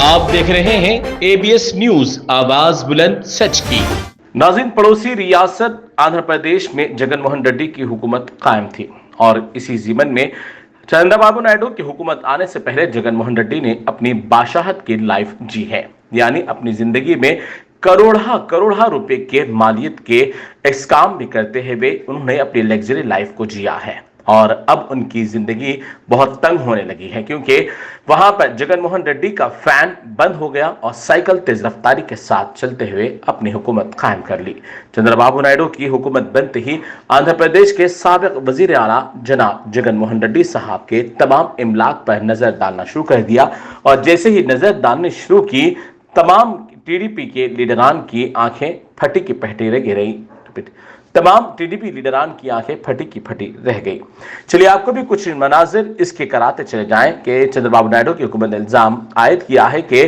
आप देख रहे हैं एबीएस न्यूज, आवाज बुलंद सच की। नाज़रीन, पड़ोसी रियासत आंध्र प्रदेश में जगन मोहन रेड्डी की हुकूमत कायम थी और इसी जीवन में चंद्रबाबू नायडू की हुकूमत आने से पहले जगन मोहन रेड्डी ने अपनी बादशाहत की लाइफ जी है। यानी अपनी जिंदगी में करोड़ा करोड़ा रुपए के मालियत के काम भी करते हुए उन्होंने अपनी लग्जरी लाइफ को जिया है। और अब उनकी जिंदगी बहुत तंग होने लगी है क्योंकि वहां पर जगन मोहन रेड्डी का फैन बंद हो गया और साइकिल तेज रफ्तारी के साथ चलते हुए अपनी हुकूमत कायम कर ली। चंद्रबाबू नायडू की हुकूमत बनते ही आंध्र प्रदेश के साबिक वजीर आला जनाब जगन मोहन रेड्डी साहब के तमाम इमलाक पर नजर डालना शुरू कर दिया और जैसे ही नजर डालनी शुरू की, तमाम टीडीपी के लीडरान की आंखें फटी की फटी रह गई। तमाम टीडीपी लीडरान की आंखें फटी की फटी रह गई। चलिए आपको भी कुछ मनाजिर इसके कराते चले जाएं कि चंद्रबाबू नायडू की हुकूमत ने इल्जाम आयद किया है कि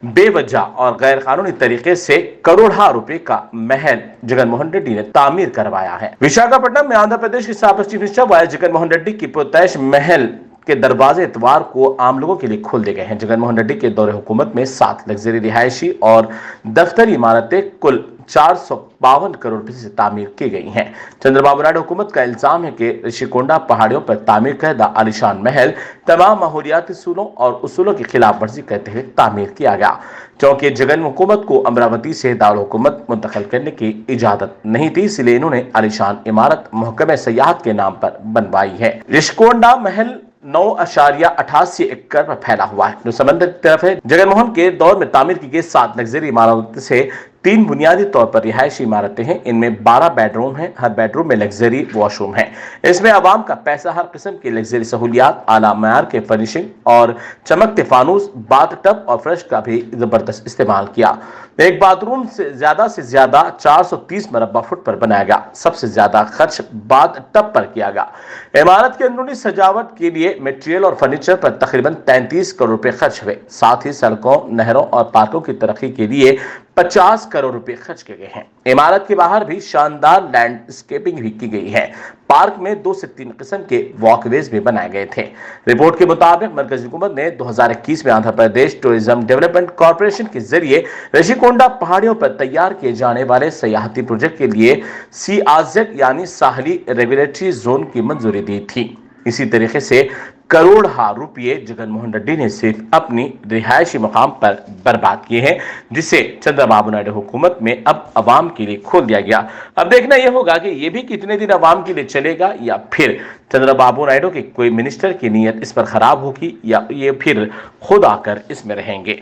बेवजह और गैर कानूनी तरीके से करोड़ा रुपए का महल जगन मोहन रेड्डी ने तामीर करवाया है। विशाखापट्टनम में आंध्र प्रदेश के साबिक chief minister Y Jagan Mohan Reddy की पुरतैश महल के दरवाजे इतवार को आम लोगों के लिए खोल दिए गए हैं। जगन मोहन रेड्डी के दौरे हुकूमत में 7 लग्जरी रिहायशी और दफ्तरी इमारतें कुल 452 करोड़ रुपए से तामीर की गई हैं। चंद्रबाबू नायडू हुकूमत का इल्जाम है कि ऋषिकोंडा पहाड़ियों पर तामीर करदा आलिशान महल तमाम माहौलियाती उसूलों और उसूलों की खिलाफ वर्जी करते हुए तामीर किया गया, क्योंकि जगन हुकूमत को अमरावती से दारुल हुकूमत मुंतकिल करने की इजाजत नहीं थी, इसलिए इन्होंने आलिशान इमारत महकमे सयाहत के नाम पर बनवाई है। ऋषिकोंडा महल 9.88 एकड़ पर फैला हुआ है जो समंदर की तरफ है। जगनमोहन के दौर में तामीर की गई 7 लग्जरी इमारतों से 3 बुनियादी तौर पर रिहायशी इमारतें हैं। इनमें 12 बेडरूम हैं, हर बेडरूम में लग्जरी वॉशरूम है। इसमें आवाम का पैसा, हर किस्म की लग्जरी सहूलियात, आला मयार के फर्निशिंग और चमकते फानूस, बाथ टब और फ्रेश का भी जबरदस्त इस्तेमाल किया। एक बाथरूम से ज्यादा 430 मरबा फुट पर बनाया गया। सबसे ज्यादा खर्च बाथ टब पर किया गया। इमारत के अंदरूनी सजावट के लिए मटेरियल और फर्नीचर पर तकरीबन 33 करोड़ रुपए खर्च हुए। साथ ही सड़कों, नहरों और पार्कों की तरक्की के लिए 50 करोड़ रुपए खर्च किए गए हैं। इमारत के बाहर भी शानदार लैंडस्केपिंग भी की गई है। पार्क में 2 से 3 किस्म के वॉकवेज भी बनाए गए थे। रिपोर्ट के मुताबिक मरकजी हुकूमत ने 2021 में Andhra Pradesh tourism development corporation के जरिए ऋषिकोंडा पहाड़ियों पर तैयार किए जाने वाले सयाहती प्रोजेक्ट के लिए CRZ यानी साहली रेगुलेटरी जोन की मंजूरी दी थी। इसी तरीके से करोड़ा रुपये जगन मोहन रेड्डी ने सिर्फ अपनी रिहायशी मकाम पर बर्बाद किए हैं, जिसे चंद्रबाबू नायडू हुकूमत में अब अवाम के लिए खोल दिया गया। अब देखना यह होगा कि यह भी कितने दिन अवाम के लिए चलेगा या फिर चंद्रबाबू नायडू के कोई मिनिस्टर की नीयत इस पर खराब होगी या ये फिर खुद आकर इसमें रहेंगे।